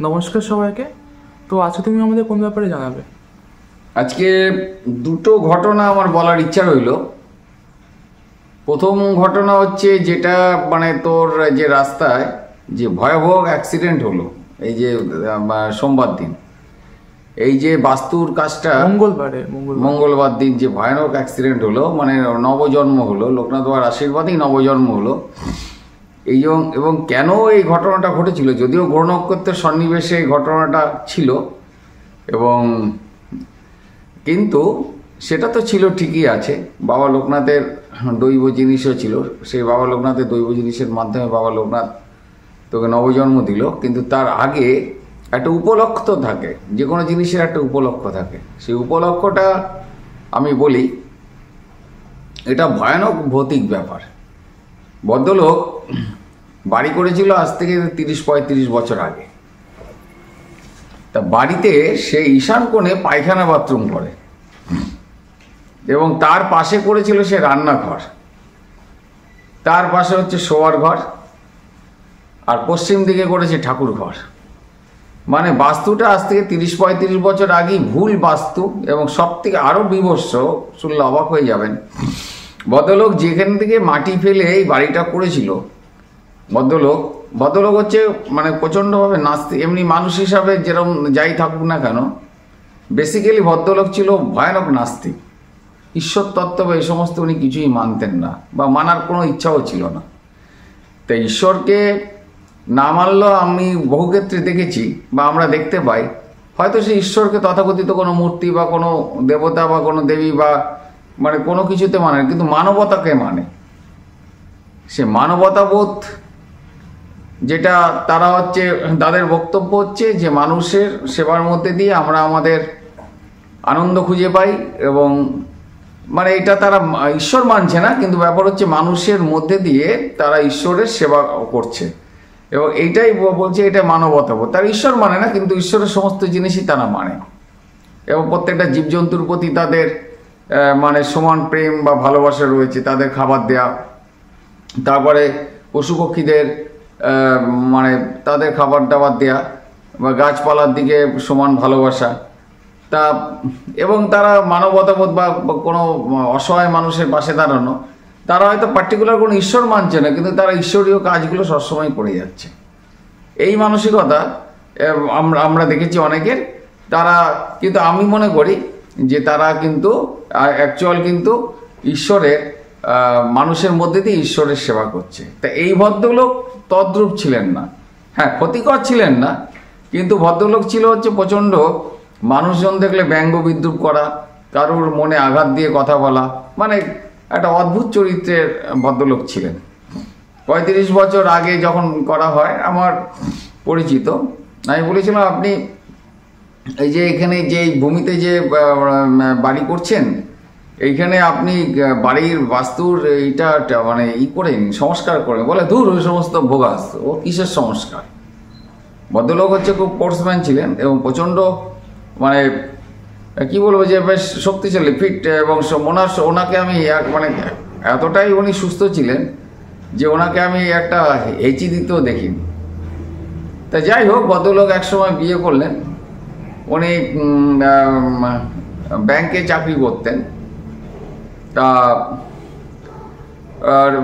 নমস্কার সবাইকে। তো আজকে তুমি আমাদের কোন ব্যাপারে জানাবে? আজকে দুটো ঘটনা আমার বলার ইচ্ছা রইল। প্রথম ঘটনা হচ্ছে যেটা তোর যে রাস্তায় যে ভয়াবহ অ্যাক্সিডেন্ট হলো এই যে সোমবার দিন, এই যে বাস্তুর কাজটা মঙ্গলবার দিন যে ভয়ানক অ্যাক্সিডেন্ট হলো, নবজন্ম হলো, লোকনাথ বাবার আশীর্বাদেই নবজন্ম হলো। এবং কেন এই ঘটনাটা ঘটেছিল, যদিও গ্রহ নক্ষত্রের সন্নিবেশে এই ঘটনাটা ছিল, এবং কিন্তু সেটা তো ছিল ঠিকই আছে। বাবা লোকনাথের দৈব জিনিসও ছিল, সেই বাবা লোকনাথের দৈব জিনিসের মাধ্যমে বাবা লোকনাথ তোকে নবজন্ম দিল। কিন্তু তার আগে একটা উপলক্ষ থাকে, যে কোনো জিনিসের একটা উপলক্ষ থাকে। সেই উপলক্ষটা আমি বলি, এটা ভয়ানক ভৌতিক ব্যাপার। ভদ্রলোক বাড়ি করেছিল আজ থেকে 30-35 বছর আগে। তা বাড়িতে সে ঈশান কোণে পায়খানা বাথরুম করে, এবং তার পাশে করেছিল সে রান্নাঘর, তার পাশে হচ্ছে শোয়ার ঘর, আর পশ্চিম দিকে করেছে ঠাকুর ঘর। বাস্তুটা আজ থেকে 30-35 বছর আগেই ভুল বাস্তু, এবং সব থেকে আরও বিভৎস, শুনলে অবাক হয়ে যাবেন। ভদ্রলোক যেখান থেকে মাটি ফেলে এই বাড়িটা করেছিল, ভদ্রলোক হচ্ছে প্রচণ্ডভাবে নাস্তিক। এমনি মানুষ হিসাবে যেরকম যাই থাকুক না কেন, বেসিক্যালি ভদ্রলোক ছিল ভয়ানক নাস্তিক। ঈশ্বর তত্ত্ব বা এই সমস্ত উনি কিছুই মানতেন না, বা মানার কোনো ইচ্ছাও ছিল না। তাই ঈশ্বরকে না মানলেও আমি বহু ক্ষেত্রে দেখেছি, বা আমরা দেখতে পাই, হয়তো সেই ঈশ্বরকে তথাকথিত কোনো মূর্তি বা কোনো দেবতা বা কোনো দেবী বা কোনো কিছুতে মানে, কিন্তু মানবতাকে মানে। সে মানবতাবোধ যেটা তারা হচ্ছে, তাদের বক্তব্য হচ্ছে যে মানুষের সেবার মধ্যে দিয়ে আমরা আমাদের আনন্দ খুঁজে পাই, এবং এটা তারা ঈশ্বর মানছে না, কিন্তু ব্যাপার হচ্ছে মানুষের মধ্যে দিয়ে তারা ঈশ্বরের সেবা করছে, এবং এইটাই বলছে এটা মানবতাবোধ। তারা ঈশ্বর মানে না, কিন্তু ঈশ্বরের সমস্ত জিনিসই তারা মানে, এবং প্রত্যেকটা জীবজন্তুর প্রতি তাদের সমান প্রেম বা ভালোবাসা রয়েছে। তাদের খাবার দেয়া, তারপরে পশু পক্ষীদের তাদের খাবার দাবার দেয়া, বা গাছপালার দিকে সমান ভালোবাসা, এবং তারা মানবতাবোধ বা কোনো অসহায় মানুষের পাশে দাঁড়ানো। তারা হয়তো পার্টিকুলার কোনো ঈশ্বর মানছে না, কিন্তু তারা ঈশ্বরীয় কাজগুলো সবসময় করে যাচ্ছে। এই মানসিকতা আমরা দেখেছি অনেকের। তারা কিন্তু, আমি মনে করি যে তারা কিন্তু অ্যাকচুয়াল কিন্তু ঈশ্বরের মানুষের মধ্যে দিয়ে ঈশ্বরের সেবা করছে। তা এই ভদ্রলোক তদ্রূপ ছিলেন না। হ্যাঁ, ক্ষতিকর ছিলেন না, কিন্তু ভদ্রলোক ছিল হচ্ছে প্রচণ্ড মানুষজন দেখলে ব্যঙ্গ বিদ্রুপ করা, কারোর মনে আঘাত দিয়ে কথা বলা, একটা অদ্ভুত চরিত্রের ভদ্রলোক ছিলেন। 35 বছর আগে যখন করা হয়, আমার পরিচিত, আমি বলেছিলাম আপনি এই যে এখানে যে ভূমিতে যে বাড়ি করছেন, এইখানে আপনি বাড়ির বাস্তুর এইটা করেন, সংস্কার করেন। বলে দূর ওই সমস্ত ভোগাস, ও কিসের সংস্কার। ভদ্রলোক হচ্ছে খুব স্পোর্টসম্যান ছিলেন, এবং প্রচণ্ড কি বলবো যে বেশ শক্তিশালী, ফিট, এবং ওনাকে আমি এতটাই উনি সুস্থ ছিলেন যে ওনাকে আমি একটা হেঁচি দিতেও দেখিনি। তা যাই হোক, ভদ্রলোক একসময় বিয়ে করলেন। উনি ব্যাংকে চাকরি করতেন। তা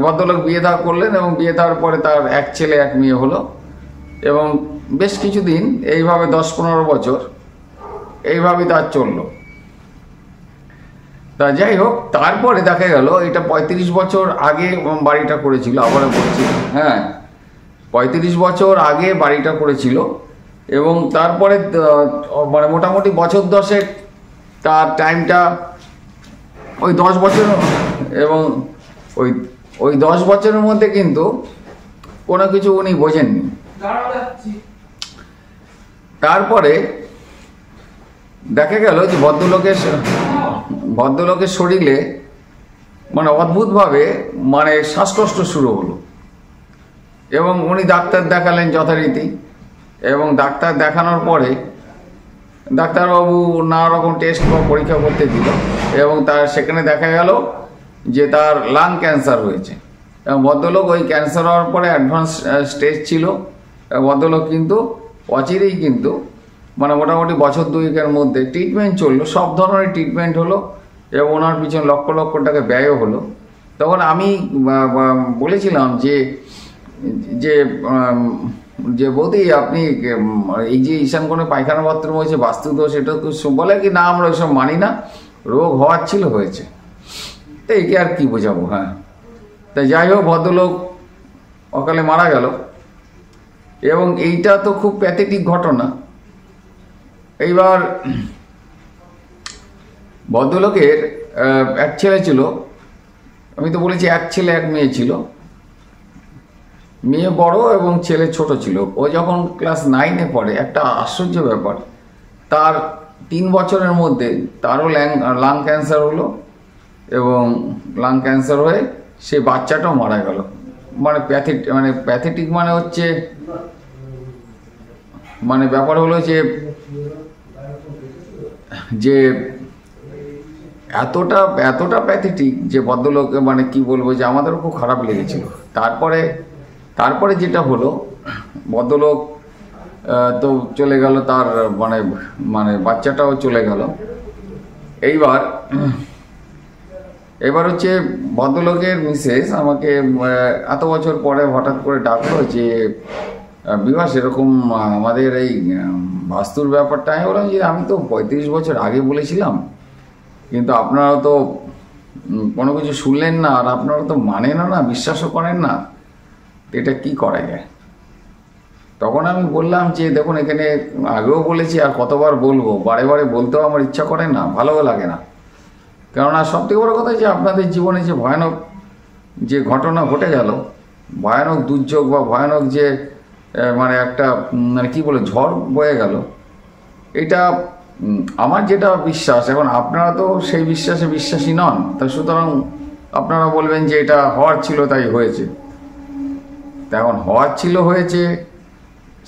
ভদ্রলোক বিয়ে থা করলেন, এবং বিয়ে দেওয়ার পরে তার এক ছেলে এক মেয়ে হলো, এবং বেশ কিছুদিন এইভাবে 10-15 বছর এইভাবেই তার চললো। তা যাই হোক, তারপরে দেখা গেল এটা 35 বছর আগে বাড়িটা করেছিল। আবারও বলছি, হ্যাঁ, 35 বছর আগে বাড়িটা করেছিল, এবং তারপরে মোটামুটি বছর 10 তার টাইমটা ওই 10 বছর, এবং ওই 10 বছরের মধ্যে কিন্তু কোনো কিছু উনি বোঝেননি। তারপরে দেখা গেল যে ভদ্রলোকের শরীরে অদ্ভুতভাবে শ্বাসকষ্ট শুরু হলো, এবং উনি ডাক্তার দেখালেন যথারীতি। এবং ডাক্তার দেখানোর পরে ডাক্তারবাবু নানা রকম টেস্ট বা পরীক্ষা করতে দিল, এবং সেখানে দেখা গেল যে তার লাং ক্যান্সার হয়েছে। এবং ভদ্রলোক ওই ক্যান্সার হওয়ার পরে অ্যাডভান্স স্টেজ ছিল, ভদ্রলোক কিন্তু অচিরেই কিন্তু মানে মোটামুটি বছর দুয়েকের মধ্যে ট্রিটমেন্ট চললো, সব ধরনের ট্রিটমেন্ট হলো এবং ওনার পিছনে লক্ষ লক্ষ টাকা ব্যয়ও হলো। তখন আমি বলেছিলাম যে যে যে বৌদি আপনি এই যে ঈশান কোণে পায়খানা বাথরুম হয়েছে বাস্তুদোষ, এটা তো বলে কি না আমরা ওইসব মানি না, রোগ হওয়ার ছিল হয়েছে, তো একে আর কি বোঝাবো। হ্যাঁ, তাই যাই হোক ভদ্রলোক অকালে মারা গেল এবং এইটা তো খুব প্যাথেটিক ঘটনা। এইবার ভদ্রলোকের এক ছেলে ছিল, আমি তো বলেছি এক ছেলে এক মেয়ে ছিল, মেয়ে বড় এবং ছেলে ছোট ছিল। ও যখন ক্লাস 9-এ পড়ে, একটা আশ্চর্য ব্যাপার, তার 3 বছরের মধ্যে তারও লাং ক্যান্সার হলো এবং লাং ক্যান্সার হয়ে সে বাচ্চাটাও মারা গেল। মানে প্যাথেটিক মানে হচ্ছে মানে ব্যাপার হলো যে এতটা প্যাথেটিক যে ভদ্রলোক মানে কি বলবো, যে আমাদেরও খুব খারাপ লেগেছিল। তারপরে যেটা হলো, ভদ্রলোক তো চলে গেল, তার মানে বাচ্চাটাও চলে গেল। এবার হচ্ছে ভদ্রলোকের মিসেস আমাকে এত বছর পরে হঠাৎ করে ডাকলো যে বিভাস এরকম আমাদের এই বাস্তুর ব্যাপারটা। আমি বললাম যে আমি তো 35 বছর আগে বলেছিলাম, কিন্তু আপনারা তো কোনো কিছু শুনলেন না, আর আপনারা তো মানেন না, বিশ্বাসও করেন না, এটা কি করা যায়। তখন আমি বললাম যে দেখুন, এখানে আগেও বলেছি আর কতবার বলবো, বারে বারে বলতেও আমার ইচ্ছা করে না, ভালোও লাগে না। কেননা সবথেকে বড় কথা যে আপনাদের জীবনে যে ভয়ানক যে ঘটনা ঘটে গেল, ভয়ানক দুর্যোগ বা ভয়ানক যে মানে একটা মানে কী বলে ঝড় বয়ে গেল, এটা আমার যেটা বিশ্বাস, এখন আপনারা তো সেই বিশ্বাসে বিশ্বাসী নন, তাই সুতরাং আপনারা বলবেন যে এটা হওয়ার ছিল তাই হয়েছে। এখন হওয়ার ছিল হয়েছে,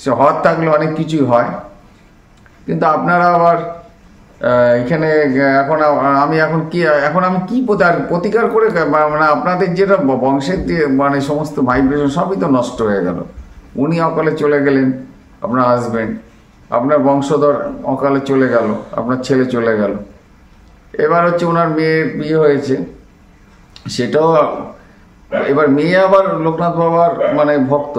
সে হওয়ার থাকলে অনেক কিছুই হয়, কিন্তু আপনারা আবার এখানে এখন আমি কি প্রতিকার করে মানে আপনাদের যেটা বংশের দিয়ে মানে সমস্ত ভাইব্রেশন সবই তো নষ্ট হয়ে গেল। উনি অকালে চলে গেলেন, আপনার হাজব্যান্ড, আপনার বংশধর অকালে চলে গেল, আপনার ছেলে চলে গেল। এবার হচ্ছে ওনার মেয়ের বিয়ে হয়েছে, সেটাও এবার মেয়ে আবার লোকনাথ বাবার মানে ভক্ত,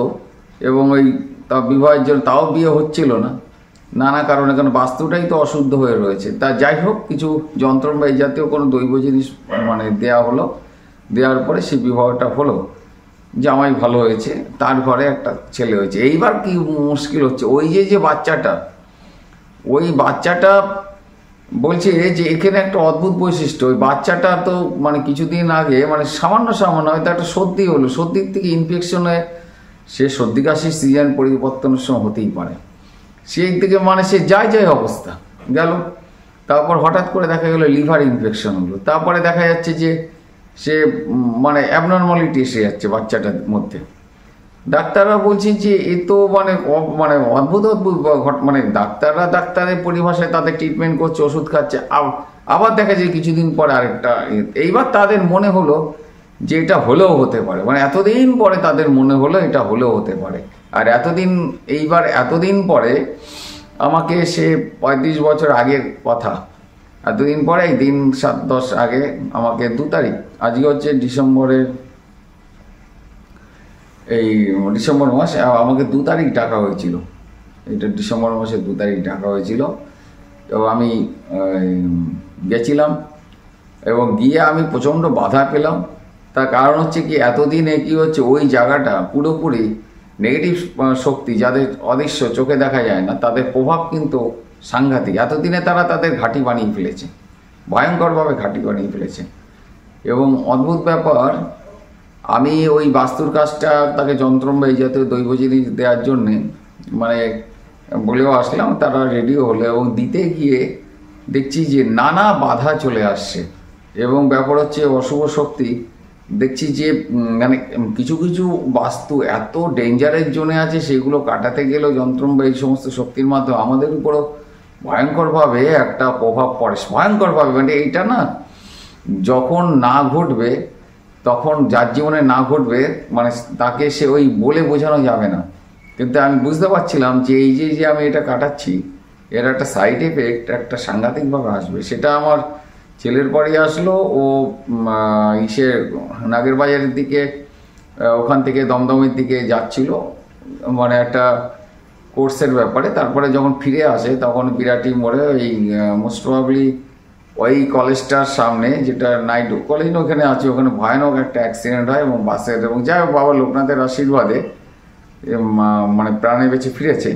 এবং ওই তা বিবাহের জন্য তাও বিয়ে হচ্ছিল না নানা কারণে, কারণ বাস্তুটাই তো অশুদ্ধ হয়ে রয়েছে। তা যাই হোক, কিছু যন্ত্র বা এই জাতীয় কোনো দৈব জিনিস মানে দেওয়া হলো, দেওয়ার পরে সেই বিবাহটা হলো, জামাই ভালো হয়েছে, তার ঘরে একটা ছেলে হয়েছে। এইবার কি মুশকিল হচ্ছে, ওই যে ওই বাচ্চাটা বলছে যে এখানে একটা অদ্ভুত বৈশিষ্ট্য, ওই বাচ্চাটা তো মানে কিছুদিন আগে মানে সামান্য হয়তো একটা সর্দি হলো, সর্দির থেকে ইনফেকশন হয়ে সে সর্দি কাশির সিজন পরিবর্তনের সময় হতেই পারে, সেই থেকে মানে সে যায় অবস্থা গেল। তারপর হঠাৎ করে দেখা গেল লিভার ইনফেকশন হলো, তারপরে দেখা যাচ্ছে যে সে মানে অ্যাবনর্মালিটি এসে যাচ্ছে বাচ্চাটার মধ্যে। ডাক্তাররা বলছেন যে এ তো মানে অদ্ভুত মানে ডাক্তারের পরিভাষায় তাদের ট্রিটমেন্ট করছে, ওষুধ খাচ্ছে, আবার দেখা যায় কিছুদিন পরে আরেকটা। এইবার তাদের মনে হলো যে এটা হলেও হতে পারে, মানে এতদিন পরে তাদের মনে হলো এটা হলেও হতে পারে। আর এতদিন পরে আমাকে সে 35 বছর আগের কথা, এতদিন পরে এই দিন 7-10 আগে আমাকে 2 তারিখ, আজকে হচ্ছে ডিসেম্বর মাস, আমাকে 2 তারিখ ডাকা হয়েছিল, এটা ডিসেম্বর মাসে 2 তারিখ ডাকা হয়েছিল। তো আমি গেছিলাম এবং গিয়ে আমি প্রচণ্ড বাধা পেলাম। তার কারণ হচ্ছে কি, এতদিনে কি হচ্ছে, ওই জায়গাটা পুরোপুরি নেগেটিভ শক্তি, যাদের অদৃশ্য চোখে দেখা যায় না, তাদের প্রভাব কিন্তু সাংঘাতিক। এতদিনে তারা তাদের ঘাঁটি বানিয়ে ফেলেছে, ভয়ঙ্করভাবে ঘাঁটি বানিয়ে ফেলেছে। এবং অদ্ভুত ব্যাপার, আমি ওই বাস্তুর কাজটা তাকে যন্ত্রম বা এই জাতীয় দৈব জিনিস দেওয়ার জন্যে মানে বলেও আসলাম, তারা রেডিও হলো, এবং দিতে গিয়ে দেখছি যে নানা বাধা চলে আসছে। এবং ব্যাপার হচ্ছে অশুভ শক্তি দেখছি যে মানে কিছু বাস্তু এত ডেঞ্জারের জোনে আছে, সেগুলো কাটাতে গেলেও যন্ত্রম বা এই সমস্ত শক্তির মাধ্যমে আমাদের উপরও ভয়ঙ্করভাবে একটা প্রভাব পড়ে, ভয়ঙ্করভাবে। মানে এইটা না যখন না ঘটবে, তখন যার জীবনে না ঘটবে মানে তাকে সে ওই বলে বোঝানো যাবে না। তো কিন্তু আমি বুঝতে পারছিলাম যে এই যে যে আমি এটা কাটাচ্ছি এর একটা সাইড এফেক্ট একটা সাংঘাতিকভাবে আসবে। সেটা আমার ছেলের পরেই আসলো। ও ইসে নাগের বাজারের দিকে ওখান থেকে দমদমের দিকে যাচ্ছিল মানে একটা কোর্সের ব্যাপারে। তারপরে যখন ফিরে আসে তখন বিরাটি মোড়ে ওই মোস্ট প্রবাবলি ওই কলেজটার সামনে, যেটা নাইডু কলেজ ওখানে আছে, ওখানে ভয়ানক একটা অ্যাক্সিডেন্ট হয় এবং বাসের, এবং যাই হোক বাবা লোকনাথের আশীর্বাদে মানে প্রাণে বেঁচে ফিরেছে।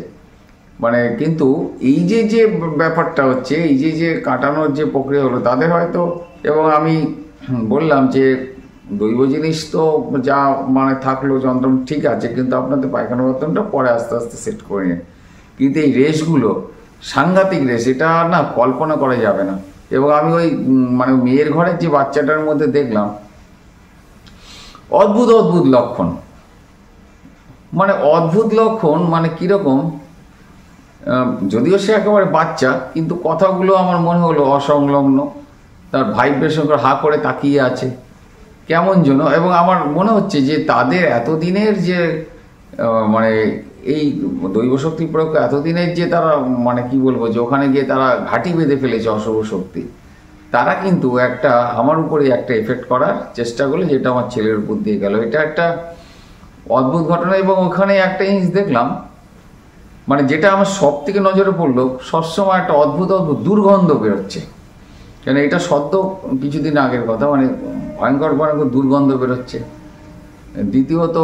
মানে কিন্তু এই যে যে ব্যাপারটা হচ্ছে, এই যে যে কাটানোর যে প্রক্রিয়া হলো তাদের হয়তো, এবং আমি বললাম যে দৈব জিনিস তো যা মানে থাকলো যন্ত্র ঠিক আছে, কিন্তু আপনাদের পায়খানা বাথরুমটা পরে আস্তে আস্তে সেট করে নিন। কিন্তু এই রেসগুলো সাংঘাতিক রেস, এটা না কল্পনা করা যাবে না। এবং আমি ওই মানে মেয়ের ঘরের যে বাচ্চাটার মধ্যে দেখলাম অদ্ভুত অদ্ভুত লক্ষণ, মানে অদ্ভুত লক্ষণ, মানে কীরকম, যদিও সে একেবারে বাচ্চা কিন্তু কথাগুলো আমার মনে হলো অসংলগ্ন, তার ভাইব্রেশন করে হা করে তাকিয়ে আছে কেমন যেন। এবং আমার মনে হচ্ছে যে তাদের এতদিনের যে মানে এই দৈব শক্তি প্রয়োগ এতদিনের যে তারা মানে কি বলবো, যে ওখানে গিয়ে তারা ঘাঁটি বেঁধে ফেলেছে অশুভ শক্তি, তারা কিন্তু একটা আমার উপরে একটা এফেক্ট করার চেষ্টা করলো, যেটা আমার ছেলের উপর দিয়ে গেল। এটা একটা অদ্ভুত ঘটনা। এবং ওখানে একটা জিনিস দেখলাম, মানে যেটা আমার সব থেকে নজরে পড়লো, সবসময় একটা অদ্ভুত অদ্ভুত দুর্গন্ধ বেরোচ্ছে। কেন এটা সদ্য কিছুদিন আগের কথা, মানে ভয়ঙ্কর ভয়ঙ্কর দুর্গন্ধ বেরোচ্ছে। দ্বিতীয়ত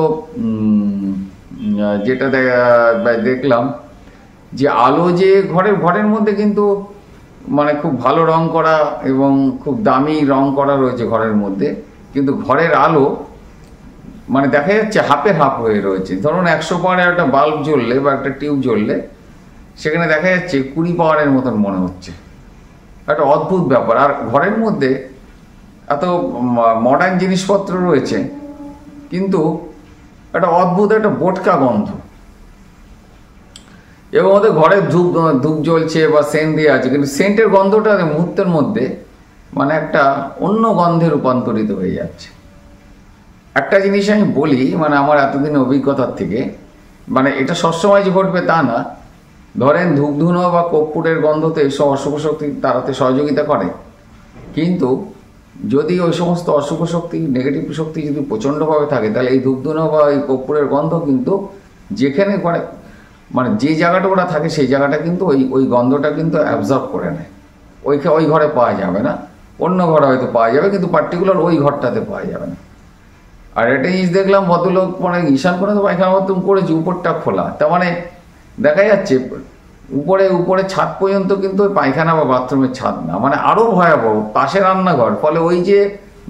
যেটা দেখলাম যে আলো যে ঘরের মধ্যে কিন্তু মানে খুব ভালো রং করা এবং খুব দামি রং করা রয়েছে ঘরের মধ্যে, কিন্তু ঘরের আলো মানে দেখা যাচ্ছে হাফের হাফ হয়ে রয়েছে। ধরুন 100 পাওয়ারের একটা বাল্ব জ্বললে বা একটা টিউব জ্বললে সেখানে দেখা যাচ্ছে 20 পাওয়ারের মতন মনে হচ্ছে। একটা অদ্ভুত ব্যাপার। আর ঘরের মধ্যে এত মডার্ন জিনিসপত্র রয়েছে কিন্তু একটা অদ্ভুত একটা বোটকা গন্ধ। এবং ওদের ঘরে ধূপ জ্বলছে বা সেন্ট দিয়ে আছে, কিন্তু সেন্টের গন্ধটা মুহূর্তের মধ্যে মানে একটা অন্য গন্ধে রূপান্তরিত হয়ে যাচ্ছে। একটা জিনিস আমি বলি, মানে আমার এতদিন অভিজ্ঞতার থেকে, মানে এটা সবসময় যে ঘটবে তা না। ধরেন ধূপধুনো বা কর্পূরের গন্ধতে এইসব অশুভ শক্তি তাড়াতে সহযোগিতা করে, কিন্তু যদি ওই সমস্ত অশুভ শক্তি নেগেটিভ শক্তি যদি প্রচণ্ডভাবে থাকে, তাহলে এই ধূপধুনো বা এই কর্পূরের গন্ধ কিন্তু যেখানে মানে যে জায়গাটা ওরা থাকে সেই জায়গাটা কিন্তু ওই গন্ধটা কিন্তু অ্যাবজর্ব করে নেয়। ওই ঘরে পাওয়া যাবে না, অন্য ঘরে হয়তো পাওয়া যাবে, কিন্তু পার্টিকুলার ওই ঘরটাতে পাওয়া যাবে না। আর একটা জিনিস দেখলাম, ভদ্রলোক মানে ঈশান করে তো পায়খানা বাথরুম করেছে, উপরটা খোলা, তার মানে দেখা যাচ্ছে উপরে ছাদ পর্যন্ত কিন্তু ওই পায়খানা বা বাথরুমের ছাদ না, মানে আরও ভয়াবহ পাশে রান্নাঘর। ফলে ওই যে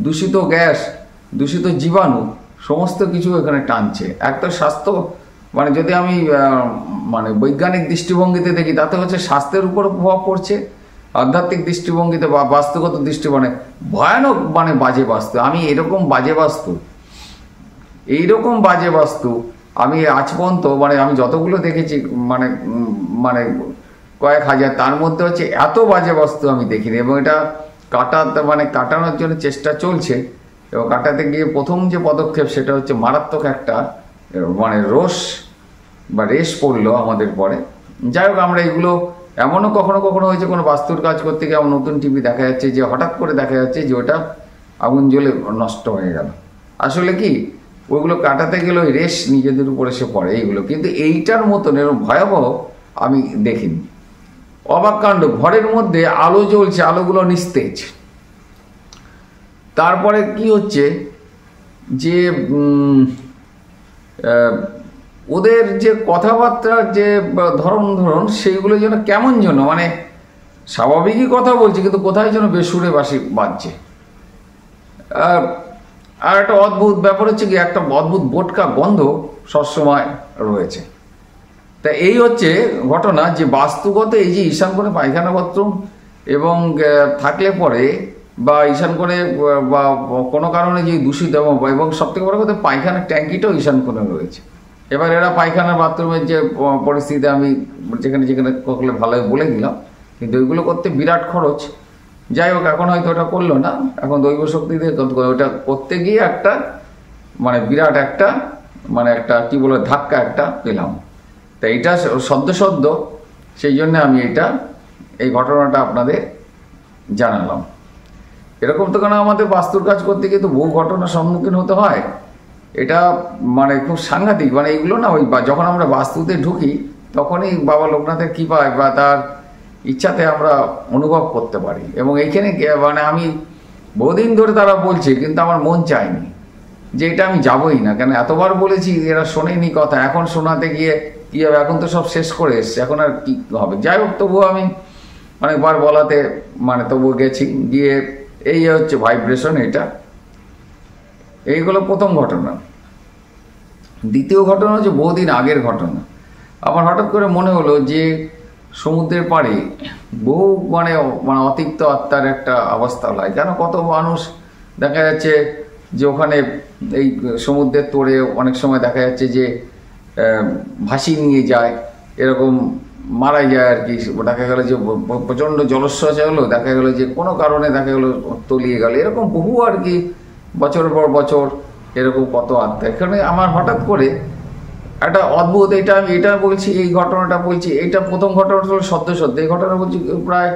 দূষিত গ্যাস, দূষিত জীবাণু সমস্ত কিছু এখানে টানছে। একটা স্বাস্থ্য মানে যদি আমি মানে বৈজ্ঞানিক দৃষ্টিভঙ্গিতে দেখি, তাতে হচ্ছে স্বাস্থ্যের উপর প্রভাব পড়ছে। আধ্যাত্মিক দৃষ্টিভঙ্গিতে বা বাস্তুগত দৃষ্টিকোণে ভয়ানক মানে বাজে বাস্তু। আমি এইরকম বাজে বাস্তু আমি আজ পর্যন্ত মানে আমি যতগুলো দেখেছি মানে মানে কয়েক হাজার, তার মধ্যে হচ্ছে এত বাজে বস্তু আমি দেখিনি। এবং এটা কাটানোর জন্য চেষ্টা চলছে। এবং কাটাতে গিয়ে প্রথম যে পদক্ষেপ সেটা হচ্ছে মারাত্মক একটা মানে রেশ পড়লো আমাদের পরে। যাই হোক, আমরা এগুলো এমনও কখনো কখনো হয়েছে কোনো বাস্তুর কাজ করতে গিয়ে আমার নতুন টিভি দেখা যাচ্ছে যে হঠাৎ করে দেখা যাচ্ছে যে ওটা আগুন জ্বলে নষ্ট হয়ে গেল। আসলে কি ওইগুলো কাটাতে গেলে ওই রেশ নিজেদের উপর এসে পড়ে এইগুলো, কিন্তু এইটার মতন এরকম ভয়াবহ আমি দেখিনি। অবাক কাণ্ড, ঘরের মধ্যে আলো জ্বলছে, আলোগুলো নিস্তেজ। তারপরে কি হচ্ছে যে ওদের যে কথাবার্তার যে ধরন সেইগুলো যেন কেমন যেন মানে স্বাভাবিকই কথা বলছে, কিন্তু কোথায় যেন বেসুরে বাজছে। আর একটা অদ্ভুত ব্যাপার হচ্ছে কি, একটা অদ্ভুত বোটকা গন্ধ সবসময় রয়েছে। তা এই হচ্ছে ঘটনা যে বাস্তুগত এই যে ঈশান কোণে পায়খানা বাথরুম এবং থাকলে পরে বা ঈশান কোণে বা কোনো কারণে যে দূষিত এবং সবথেকে বড় কথা পায়খানার ট্যাঙ্কিটাও ঈশান কোণে রয়েছে। এবার এরা পায়খানার বাথরুমের যে পরিস্থিতি আমি যেখানে করলে ভালোই বলে দিলাম, কিন্তু ওইগুলো করতে বিরাট খরচ। যাই হোক, এখন হয়তো ওটা করলো না, এখন দৈব শক্তি দিয়ে ওটা করতে গিয়ে একটা মানে বিরাট একটা মানে একটা কি বলে ধাক্কা একটা পেলাম। তা এটা সদ্য সদ্য, সেই জন্য আমি এই ঘটনাটা আপনাদের জানালাম। এরকম তো কেন আমাদের বাস্তুর কাজ করতে গিয়ে তো বহু ঘটনার সম্মুখীন হতে হয়। এটা মানে খুব সাংঘাতিক, মানে এইগুলো না ওই যখন আমরা বাস্তুতে ঢুকি তখনই বাবা লোকনাথের কৃপায় বা তার ইচ্ছাতে আমরা অনুভব করতে পারি। এবং এইখানে মানে আমি বহুদিন ধরে তারা বলছে, কিন্তু আমার মন চায়নি যে এটা আমি যাবই না। কেন এতবার বলেছি, এরা শোনেনি কথা। এখন শোনাতে গিয়ে কী হবে, এখন তো সব শেষ করে এসছে, এখন আর কী হবে। যাই হোক, তবুও আমি অনেকবার বলাতে মানে তবুও গেছি, গিয়ে এই হচ্ছে ভাইব্রেশন। এইগুলো প্রথম ঘটনা। দ্বিতীয় ঘটনা হচ্ছে বহুদিন আগের ঘটনা। আমার হঠাৎ করে মনে হলো যে সমুদ্রের পাড়ে বহু মানে অতিক্ত আত্মার একটা অবস্থা হয়। কেন কত মানুষ দেখা যাচ্ছে যে ওখানে এই সমুদ্রের তোড়ে অনেক সময় দেখা যাচ্ছে যে ভাসিয়ে নিয়ে যায়, এরকম মারা যায় আর কি। দেখা গেল যে প্রচণ্ড জলস্রোত হলো, দেখা গেলো যে কোনো কারণে দেখা গেলো তলিয়ে গেল, এরকম বহু আর কি বছরের পর বছর এরকম কত আত্মা। এখানে আমার হঠাৎ করে একটা অদ্ভুত, এটা বলছি, এই ঘটনাটা বলছি, এইটা প্রথম ঘটনাটা হলো সদ্য। এই ঘটনা বলছি প্রায়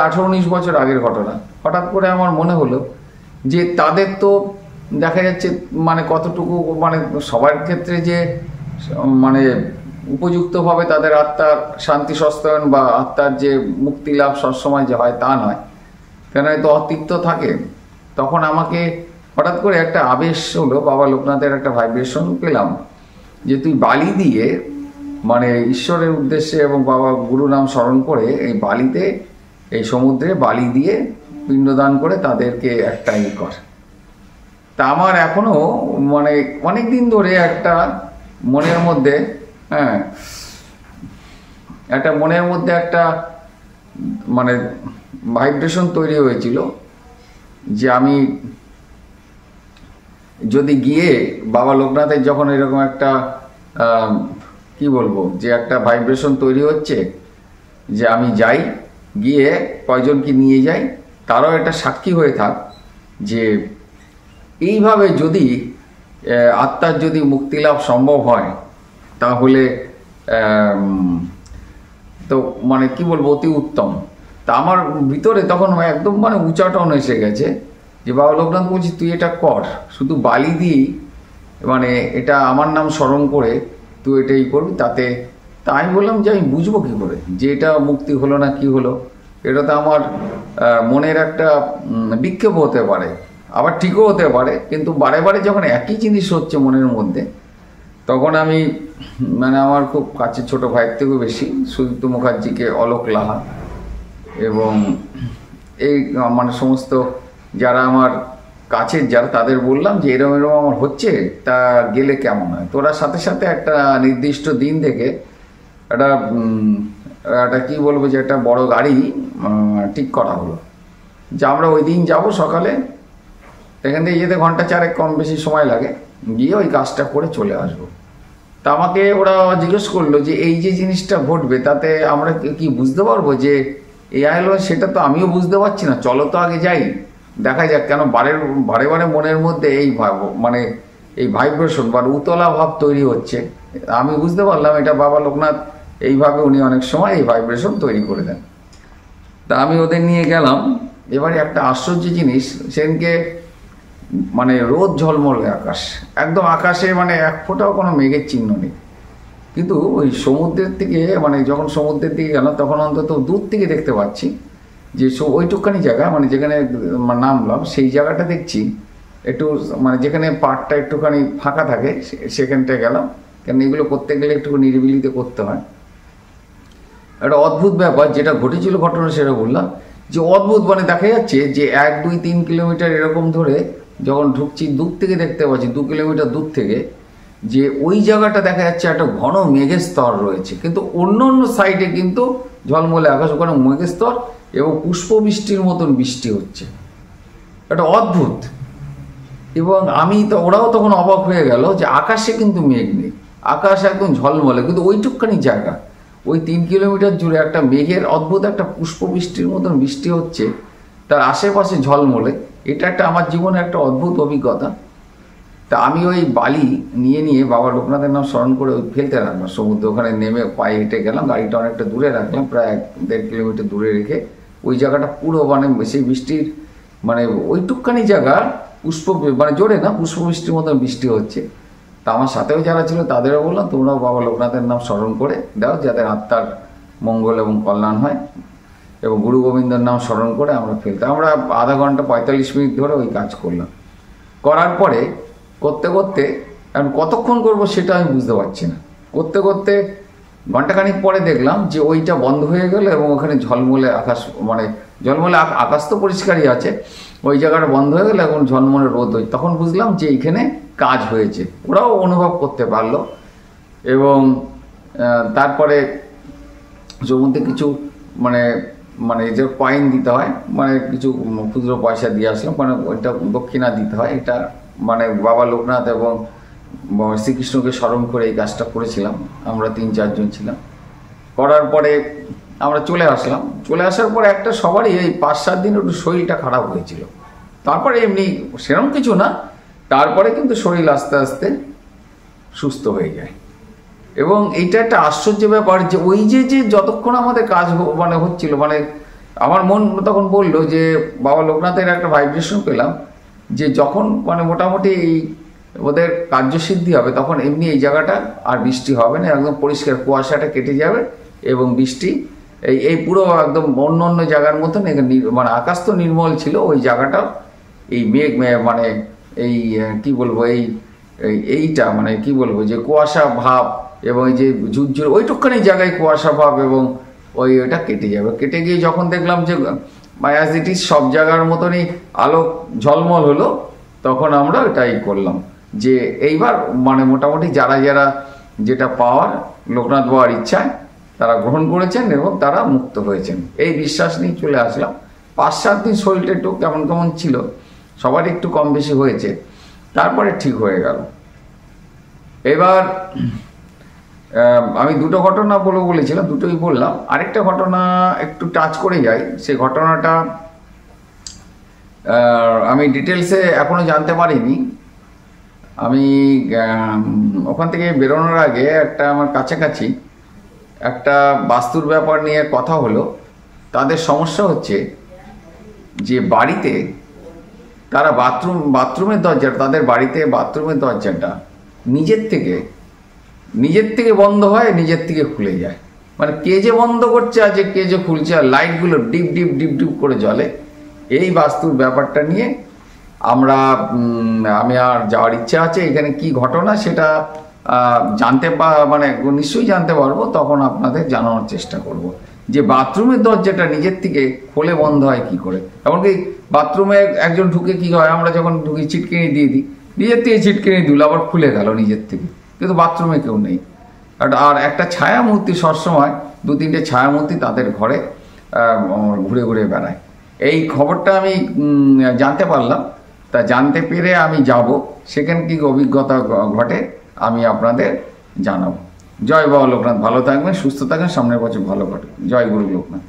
18-19 বছর আগের ঘটনা। হঠাৎ করে আমার মনে হলো যে তাদের তো দেখা যাচ্ছে মানে কতটুকু মানে সবার ক্ষেত্রে যে মানে উপযুক্তভাবে তাদের আত্মার শান্তি সস্তায়ন বা আত্মার যে মুক্তি লাভ সবসময় যে হয় তা নয়, কেন তো অতিক্ত থাকে। তখন আমাকে হঠাৎ করে একটা আবেশ হলো, বাবা লোকনাথের একটা ভাইব্রেশন পেলাম যে তুই বালি দিয়ে মানে ঈশ্বরের উদ্দেশ্যে এবং বাবা গুরু নাম স্মরণ করে এই বালিতে, এই সমুদ্রে বালি দিয়ে পিণ্ডদান করে তাদেরকে একটা কর। তা আমার এখনো মানে অনেক দিন ধরে একটা মনের মধ্যে একটা মানে ভাইব্রেশন তৈরি হয়েছিল যে আমি যদি গিয়ে বাবা লোকনাথের যখন এরকম একটা কি বলবো, যে একটা ভাইব্রেশন তৈরি হচ্ছে যে আমি যাই, গিয়ে কয়জনকে নিয়ে যাই, তারাও এটা সাক্ষী হয়ে থাক যে এইভাবে যদি আত্মার যদি মুক্তি লাভ সম্ভব হয় তাহলে তো মানে কি বলবো, অতি উত্তম। তা আমার ভিতরে তখন একদম মানে উচাটন এসে গেছে যে বাবা লোকনাথ বলছি তুই এটা কর, শুধু বালি দিয়েই মানে এটা আমার নাম স্মরণ করে তুই এটাই করবি। তাতে তা আমি বললাম যে আমি বুঝবো কী করে যে এটা মুক্তি হলো না কি হলো, এটা তো আমার মনের একটা বিক্ষেপ হতে পারে, আবার ঠিকও হতে পারে। কিন্তু বারে বারে যখন একই জিনিস হচ্ছে মনের মধ্যে, তখন আমি মানে আমার খুব কাছের ছোটো ভাইয়ের থেকেও বেশি সুদীপ্ত মুখার্জিকে, অলোক লাহা এবং এই মানে সমস্ত যারা আমার কাছের যারা, তাদের বললাম যে এরম আমার হচ্ছে, তা গেলে কেমন হয়। তোরা সাথে সাথে একটা নির্দিষ্ট দিন থেকে একটা কি বলবো যে একটা বড় গাড়ি ঠিক করা হলো যে আমরা ওই দিন যাবো সকালে, এখান থেকে যেতে ঘন্টা 4 কম বেশি সময় লাগে, গিয়ে ওই কাজটা করে চলে আসবো। তা আমাকে ওরা জিজ্ঞেস করলো যে এই যে জিনিসটা ঘটবে তাতে আমরা কি বুঝতে পারবো যে এই আইলো, সেটা তো আমিও বুঝতে পারছি না, চলো তো আগে যাই দেখা যাক। কেন বারে বারে মনের মধ্যে এই মানে এই ভাইব্রেশন বা উতলা ভাব তৈরি হচ্ছে। আমি বুঝতে পারলাম এটা বাবা লোকনাথ এইভাবে উনি অনেক সময় এই ভাইব্রেশন তৈরি করে দেন। তা আমি ওদের নিয়ে গেলাম। এবারে একটা আশ্চর্য জিনিস, সেদিনকে মানে রোদ ঝলমলে আকাশ, একদম আকাশে মানে এক ফোঁটাও কোনো মেঘের চিহ্ন নেই। কিন্তু ওই সমুদ্রের থেকে মানে যখন সমুদ্রের দিকে গেলাম তখন অন্তত দূর থেকে দেখতে পাচ্ছি যে ওইটুকখানি জায়গা মানে যেখানে নামলাম সেই জায়গাটা দেখছি একটু মানে যেখানে পাড়টা একটুখানি ফাঁকা থাকে সেখানটায় গেলাম, কেন এগুলো করতে গেলে একটু নিরিবিলিতে করতে হয়। একটা অদ্ভুত ব্যাপার যেটা ঘটেছিল ঘটনা সেটা বললাম, যে অদ্ভুত মানে দেখা যাচ্ছে যে 1, 2, 3 কিলোমিটার এরকম ধরে যখন ঢুকছি দূর থেকে দেখতে পাচ্ছি 2 কিলোমিটার দূর থেকে যে ওই জায়গাটা দেখা যাচ্ছে একটা ঘন মেঘের স্তর রয়েছে, কিন্তু অন্য সাইডে কিন্তু ঝলমলে আকাশ, ওখানে মেঘের স্তর এবং পুষ্পবৃষ্টির মতন বৃষ্টি হচ্ছে, একটা অদ্ভুত। এবং ওরাও তখন অবাক হয়ে গেল যে আকাশে কিন্তু মেঘ নেই, আকাশ একদম ঝলমলে, কিন্তু ওইটুকখানি জায়গা ওই 3 কিলোমিটার জুড়ে একটা মেঘের অদ্ভুত একটা পুষ্পবৃষ্টির মতন বৃষ্টি হচ্ছে, তার আশেপাশে ঝলমলে। এটা একটা আমার জীবনে একটা অদ্ভুত অভিজ্ঞতা। তা আমি ওই বালি নিয়ে বাবা লোকনাথের নাম স্মরণ করে ওই ফেলতে রাখলাম সমুদ্র। ওখানে নেমে পায়ে হেঁটে গেলাম, গাড়িটা অনেকটা দূরে রাখলাম, প্রায় 1.5 কিলোমিটার দূরে রেখে ওই জায়গাটা পুরো মানে সেই বৃষ্টির মানে ওইটুকখানি জায়গা পুষ্প মানে জোরে না, পুষ্প বৃষ্টির মতন বৃষ্টি হচ্ছে। তা আমার সাথেও যারা ছিল তাদেরও বললাম তোমরাও বাবা লোকনাথের নাম স্মরণ করে দাও যাতে আত্মার মঙ্গল এবং কল্যাণ হয়, এবং গুরু গোবিন্দর নাম স্মরণ করে আমরা ফেলতাম। আমরা আধা ঘন্টা 45 মিনিট ধরে ওই কাজ করলাম। করার পরে করতে করতে এখন কতক্ষণ করব সেটা আমি বুঝতে পারছি না। করতে করতে ঘন্টাখানিক পরে দেখলাম যে ওইটা বন্ধ হয়ে গেল এবং ওখানে ঝলমলে আকাশ, মানে ঝলমলে আকাশ তো পরিষ্কারই আছে, ওই জায়গাটা বন্ধ হয়ে গেল এবং ঝলমলে রোদ হয়। তখন বুঝলাম যে এইখানে কাজ হয়েছে, ওরাও অনুভব করতে পারলো। এবং তারপরে জমিতে কিছু মানে মানে যে কয়েন দিতে হয়, মানে কিছু খুচরো পয়সা দিয়ে আসলাম, মানে ওইটা দক্ষিণা দিতে হয়। এটা মানে বাবা লোকনাথ এবং শ্রীকৃষ্ণকে স্মরণ করে এই কাজটা করেছিলাম। আমরা 3-4 জন ছিলাম। করার পরে আমরা চলে আসলাম। চলে আসার পরে একটা সবারই এই 5-7 দিন একটু শরীরটা খারাপ হয়েছিল। তারপরে এমনি সেরকম কিছু না, তারপরে কিন্তু শরীর আস্তে আস্তে সুস্থ হয়ে যায়। এবং এইটা একটা আশ্চর্য ব্যাপার যে ওই যে যতক্ষণ আমাদের কাজ মানে হচ্ছিল, মানে আমার মন তখন বললো যে বাবা লোকনাথের একটা ভাইব্রেশন পেলাম যে যখন মানে মোটামুটি এই ওদের কার্যসিদ্ধি হবে তখন এমনি এই জায়গাটা আর বৃষ্টি হবে না, একদম পরিষ্কার, কুয়াশাটা কেটে যাবে এবং বৃষ্টি এই পুরো একদম অন্য অন্য জায়গার মতন মানে আকাশ তো নির্মল ছিল, ওই জায়গাটা এই মেঘ মানে এই কি বলবো এইটা মানে কি বলবো যে কুয়াশা ভাব এবং এই যে ঝুরঝুর ওইটুকখানি জায়গায় কুয়াশা ভাব এবং ওইটা কেটে যাবে। কেটে গিয়ে যখন দেখলাম যে অ্যাজ ইট ইজ সব জায়গার মতনই আলো ঝলমল হলো, তখন আমরা এটাই করলাম যে এইবার মানে মোটামুটি যারা যারা যেটা পাওয়ার লোকনাথ বাবার ইচ্ছায় তারা গ্রহণ করেছেন এবং তারা মুক্ত হয়েছেন, এই বিশ্বাস নিয়ে চলে আসলাম। 5-7 দিন শরীরটা একটু কেমন কেমন ছিল, সবারই একটু কম বেশি হয়েছে, তারপরে ঠিক হয়ে গেল। এবার আমি দুটো ঘটনা বলেছিলাম, দুটোই বললাম। আরেকটা ঘটনা একটু টাচ করে যাই। সেই ঘটনাটা আমি ডিটেলসে এখনো জানতে পারিনি। আমি ওখান থেকে বেরোনোর আগে একটা আমার কাছাকাছি একটা বাস্তুর ব্যাপার নিয়ে কথা হলো। তাদের সমস্যা হচ্ছে যে বাড়িতে তারা বাথরুমের দরজাটা, তাদের বাড়িতে বাথরুমের দরজাটা নিজের থেকে বন্ধ হয়, নিজের থেকে খুলে যায়। মানে কে যে বন্ধ করছে আর যে কে যে খুলছে, আর লাইটগুলো ডিপ ডিপ ডিপ ডিপ করে জ্বলে। এই বাস্তুর ব্যাপারটা নিয়ে আমি আর যাওয়ার ইচ্ছা আছে। এখানে কি ঘটনা সেটা মানে নিশ্চয়ই জানতে পারবো, তখন আপনাদের জানানোর চেষ্টা করব যে বাথরুমের দরজাটা নিজের থেকে খোলে বন্ধ হয় কি করে। এমনকি বাথরুমে একজন ঢুকে কি হয়, আমরা যখন ঢুকি ছিটকিনি দিয়ে দিই, নিজের থেকে ছিটকিনি দিল আবার খুলে গেল নিজের থেকে, কিন্তু বাথরুমে কেউ নেই। আর একটা ছায়া মূর্তি সবসময় 2-3টে ছায়া মূর্তি তাদের ঘরে ঘুরে ঘুরে বেড়ায়। এই খবরটা আমি জানতে পারলাম। তা জানতে পেরে আমি যাব, সেখানে কি অভিজ্ঞতা ঘটে আমি আপনাদের জানাবো। জয় বাবা লোকনাথ, ভালো থাকবেন, সুস্থ থাকবেন, সামনের বছর ভালো ঘটে। জয় গুরু লোকনাথ।